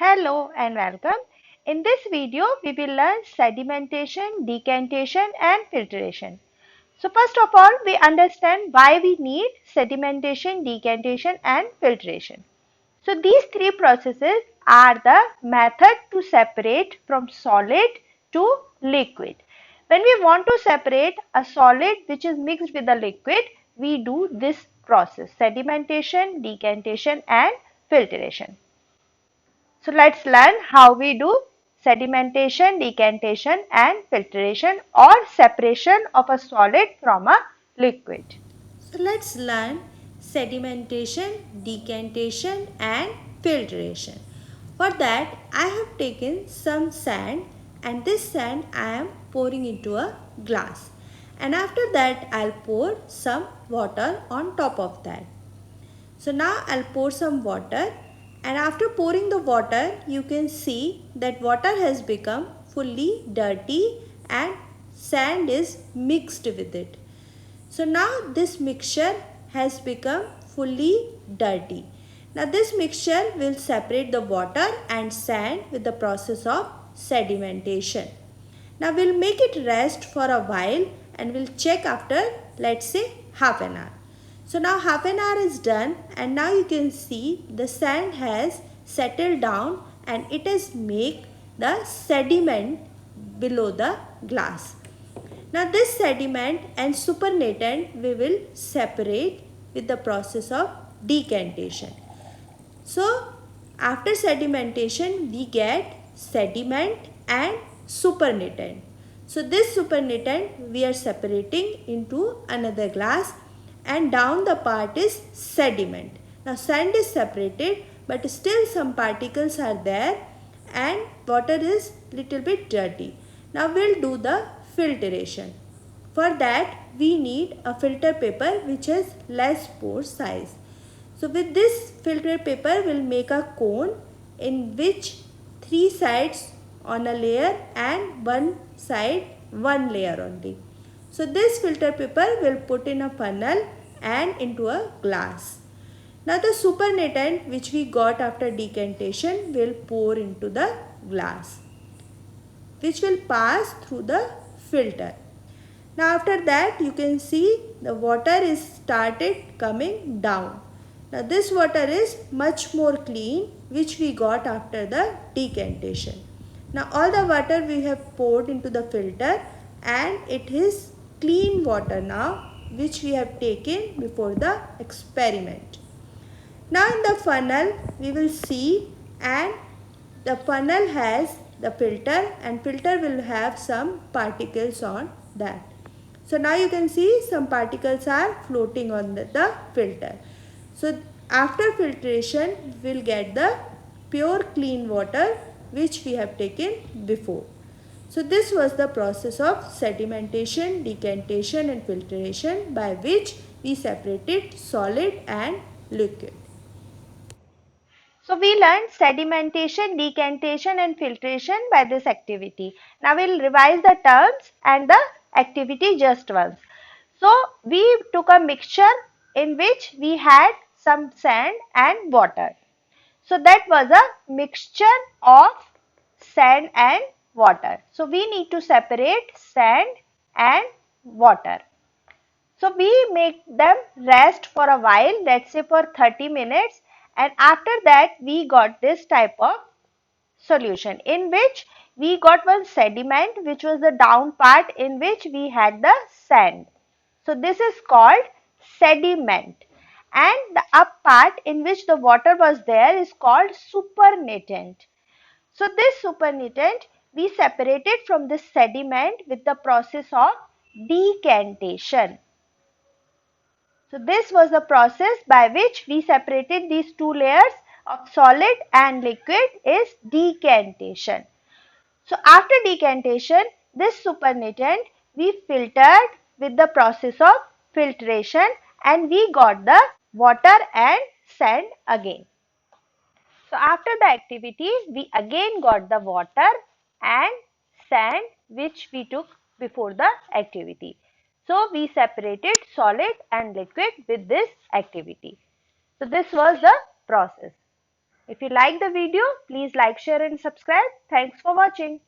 Hello and welcome. In this video, we will learn sedimentation, decantation and filtration. So first of all, we understand why we need sedimentation, decantation and filtration. So these three processes are the method to separate from solid to liquid. When we want to separate a solid which is mixed with a liquid, we do this process: sedimentation, decantation and filtration. So let's learn how we do sedimentation, decantation and filtration or separation of a solid from a liquid. So let's learn sedimentation, decantation and filtration. For that I have taken some sand and this sand I am pouring into a glass, and after that I'll pour some water on top of that. So now I'll pour some water, and after pouring the water you can see that water has become fully dirty and sand is mixed with it. So now this mixture has become fully dirty. Now this mixture will separate the water and sand with the process of sedimentation. Now we'll make it rest for a while and we'll check after, let's say, half an hour. So now half an hour is done, and now you can see the sand has settled down and it has made the sediment below the glass. Now this sediment and supernatant we will separate with the process of decantation. So after sedimentation we get sediment and supernatant. So this supernatant we are separating into another glass, and down the part is sediment. Now sand is separated but still some particles are there and water is little bit dirty. Now we'll do the filtration. For that we need a filter paper which has less pore size. So with this filter paper we'll make a cone in which three sides on a layer and one side one layer only. So this filter paper will put in a funnel and into a glass. Now the supernatant which we got after decantation will pour into the glass, which will pass through the filter. Now after that you can see the water is started coming down. Now this water is much more clean which we got after the decantation. Now all the water we have poured into the filter and it is clean water now which we have taken before the experiment. Now in the funnel we will see, and the funnel has the filter and filter will have some particles on that. So now you can see some particles are floating on the filter. So after filtration we will get the pure clean water which we have taken before. So this was the process of sedimentation, decantation and filtration by which we separated solid and liquid. So we learned sedimentation, decantation and filtration by this activity. Now we'll revise the terms and the activity just once. So we took a mixture in which we had some sand and water. So that was a mixture of sand and water. So we need to separate sand and water. So we make them rest for a while, let's say for 30 minutes, and after that we got this type of solution in which we got one sediment which was the down part in which we had the sand. So this is called sediment, and the up part in which the water was there is called supernatant. So this supernatant we separated from this sediment with the process of decantation. So this was the process by which we separated these two layers of solid and liquid is decantation. So after decantation, this supernatant we filtered with the process of filtration and we got the water and sand again. So after the activity, we again got the water and sand which we took before the activity. So we separated solid and liquid with this activity. So this was the process. If you like the video, please like, share and subscribe. Thanks for watching.